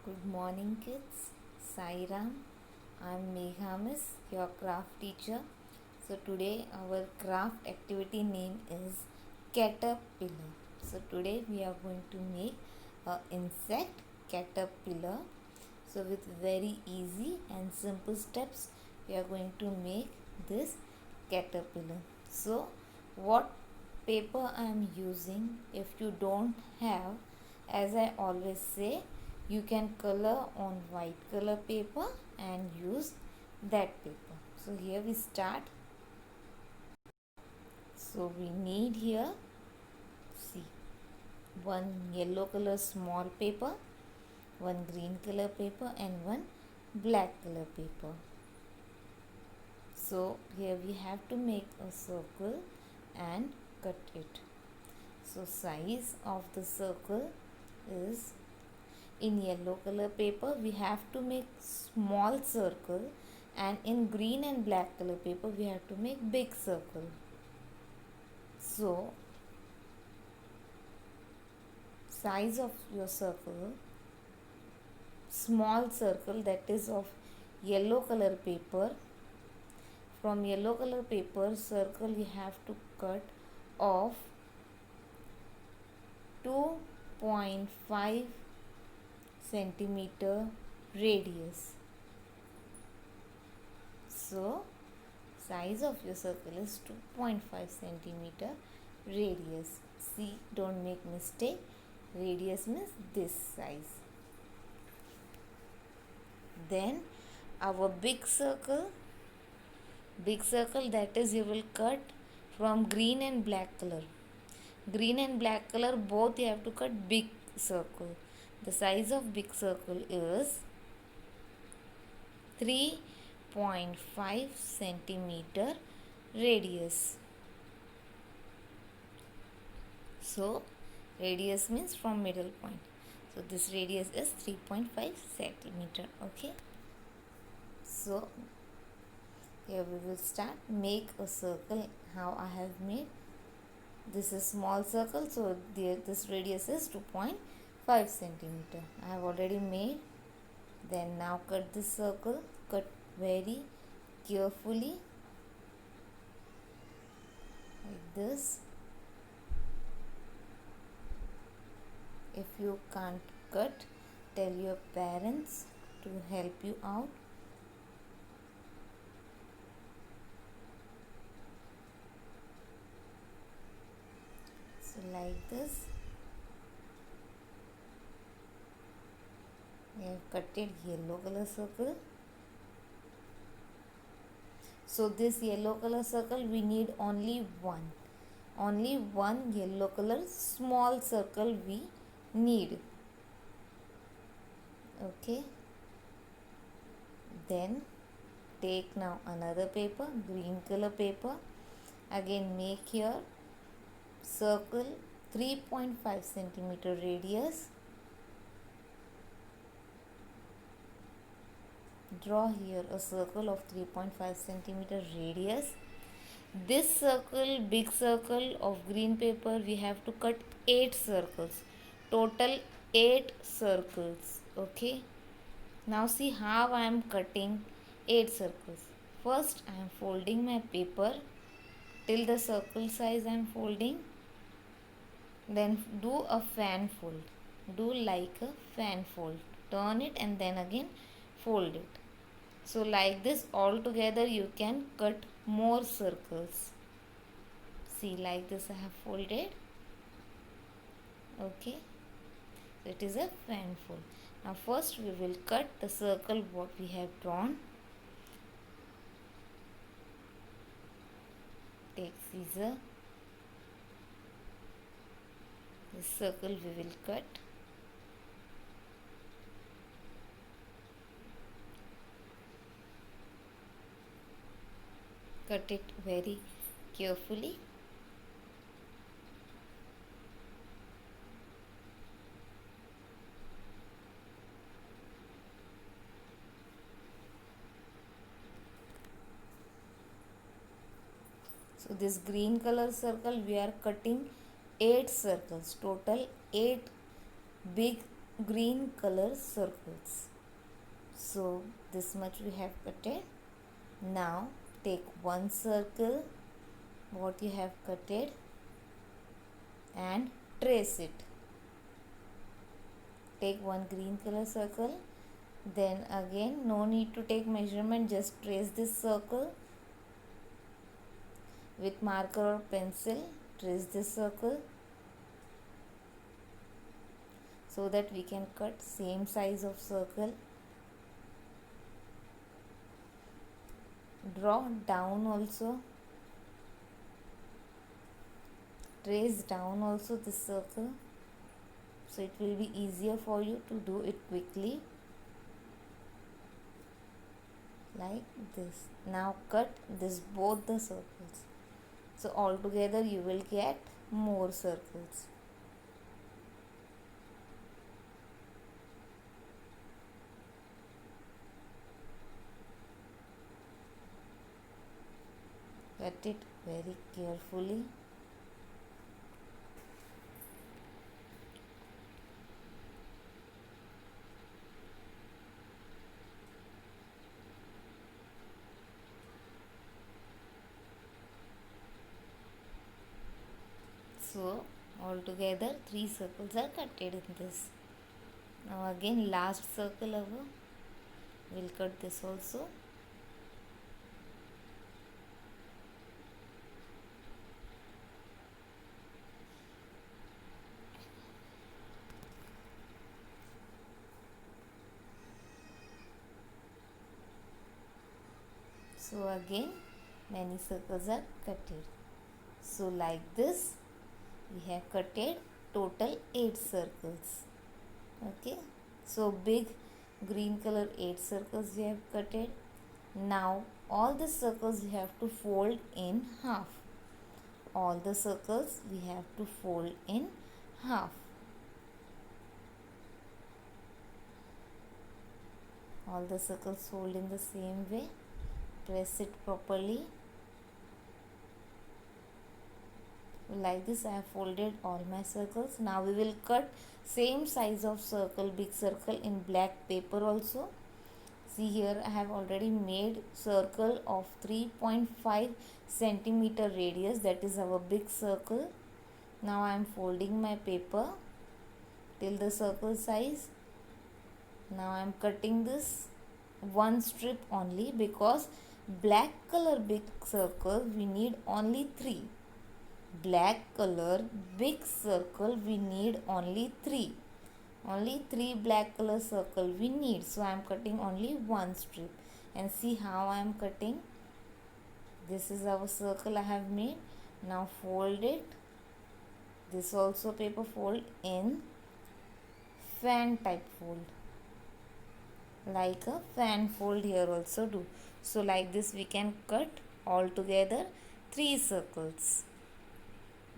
Good morning, kids. Sai Ram. I'm Megha Miss, your craft teacher. So, today our craft activity name is caterpillar. So, today we are going to make a insect caterpillar. So, with very easy and simple steps, we are going to make this caterpillar. So, what paper I am using? If you don't have, as I always say, you can color on white color paper and use that paper. So here we start. So we need here, see, one yellow color small paper, one green color paper and one black color paper. So here we have to make a circle and cut it. So size of the circle is, in yellow color paper we have to make small circle, and in green and black color paper we have to make big circle. So size of your circle, small circle, that is of yellow color paper. From yellow color paper circle we have to cut off 2.5 centimeter radius. So size of your circle is 2.5 centimeter radius. See, don't make mistake. Radius means this size. Then our big circle, that is, you will cut from green and black color. Green and black color both you have to cut big circle. The size of big circle is 3.5 centimeter radius. So radius means from middle point. So this radius is 3.5 centimeter. Okay. So here we will start. Make a circle. How I have made. This is small circle. So this radius is 2.5 centimeter. I have already made. Then now cut this circle. Cut very carefully like this. If you can't cut, tell your parents to help you out. So like this, we have cutted yellow color circle. So this yellow color circle we need only one yellow color small circle we need. Okay. Then take now another paper, green color paper. Again make here circle 3.5 centimeter radius. Draw here a circle of 3.5 centimeter radius. This circle, big circle of green paper, we have to cut 8 circles. Total 8 circles. Okay. Now see how I am cutting 8 circles. First I am folding my paper till the circle size I am folding. Then do a fan fold. Do like a fan fold. Turn it and then again fold it. So like this all together you can cut more circles. See, like this I have folded. Okay. So it is a fan fold. Now first we will cut the circle what we have drawn. Take scissor. This circle we will cut. Cut it very carefully. So this green color circle we are cutting 8 circles. Total 8 big green color circles. So this much we have cutted. Now take one circle what you have cutted and trace it. Take one green color circle, then again no need to take measurement, just trace this circle with marker or pencil. Trace this circle so that we can cut same size of circle. Draw down also, trace down also this circle, so it will be easier for you to do it quickly, like this. Now cut this both the circles, so altogether you will get more circles. Cut it very carefully. So altogether 3 circles are cutted in this. Now again last circle over, we'll cut this also. So again many circles are cutted. So like this we have cutted total 8 circles. Okay, so big green color 8 circles we have cutted. Now all the circles we have to fold in half. All the circles we have to fold in half. All the circles fold in the same way. Press it properly. Like this I have folded all my circles. Now we will cut same size of circle, big circle, in black paper also. See here I have already made circle of 3.5 centimeter radius, that is our big circle. Now I am folding my paper till the circle size. Now I am cutting this one strip only, because black color big circle we need only 3. Black color big circle we need only 3. Only 3 black color circle we need. So I am cutting only one strip. And see how I am cutting. This is our circle I have made. Now fold it. This also paper fold in fan type fold. Like a fan fold here also do. So like this we can cut all together 3 circles.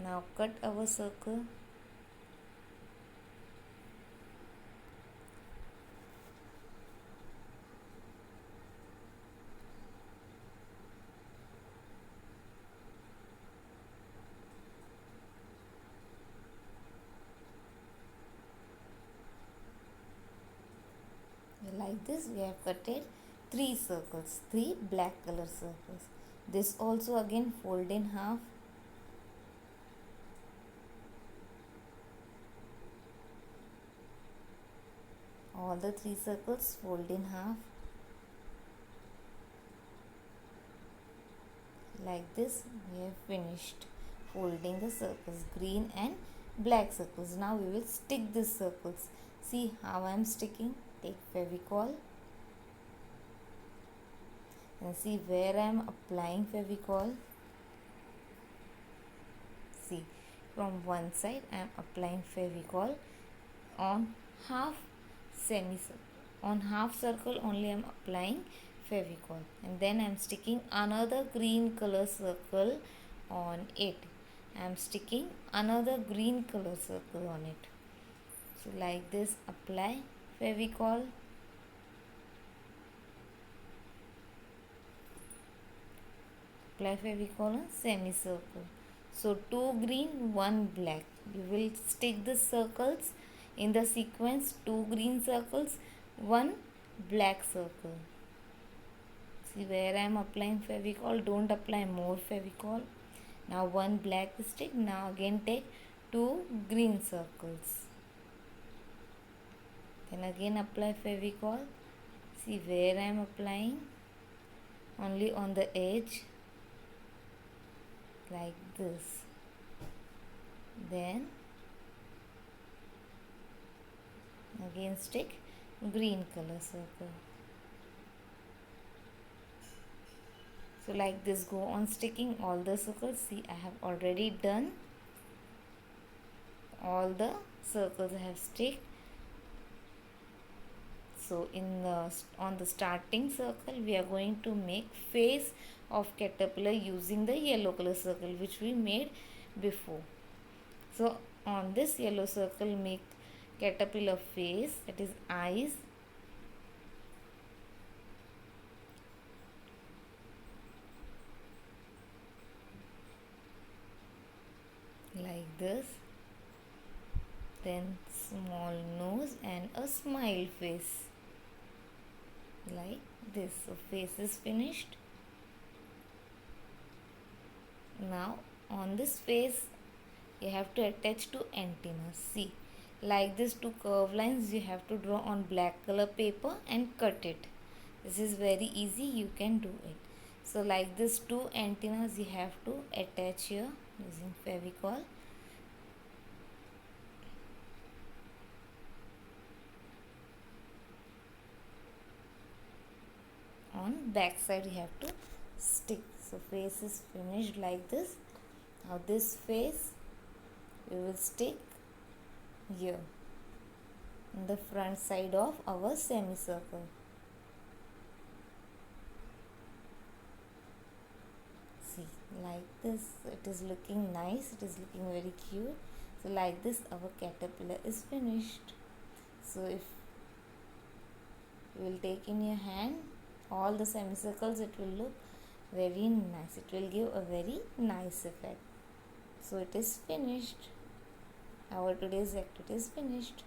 Now cut our circle. Like this we have cutted 3 circles, 3 black color circles. This also again fold in half. All the 3 circles fold in half. Like this we have finished folding the circles, green and black circles. Now we will stick these circles. See how I am sticking. Take Fevicol and see where I am applying Fevicol. See, from one side I am applying Fevicol on half semicircle. On half circle only I am applying Fevicol, and then I am sticking another green color circle on it. I am sticking another green color circle on it. So like this apply Fevicol. Apply Fevicol on semicircle. So 2 green, 1 black. You will stick the circles In the sequence, 2 green circles, 1 black circle. See where I am applying Fevicol, don't apply more Fevicol. Now 1 black stick, now again take 2 green circles. Then again apply Fevicol. See where I am applying, only on the edge, like this. Then again stick green color circle. So like this, go on sticking all the circles. See, I have already done all the circles. I have stick. So on the starting circle, we are going to make face of caterpillar using the yellow color circle which we made before. So on this yellow circle, make caterpillar face, that is eyes. Like this. Then small nose and a smile face. Like this. So face is finished. Now on this face, you have to attach 2 antennas. See, like this 2 curved lines you have to draw on black color paper and cut it. This is very easy, you can do it. So like this 2 antennas you have to attach here using Fevicol. On back side you have to stick. So face is finished like this. Now this face we will stick here in the front side of our semicircle. See, like this, it is looking nice, it is looking very cute. So like this our caterpillar is finished. So if you will take in your hand all the semicircles, it will look very nice, it will give a very nice effect. So it is finished. Our today's activity is finished.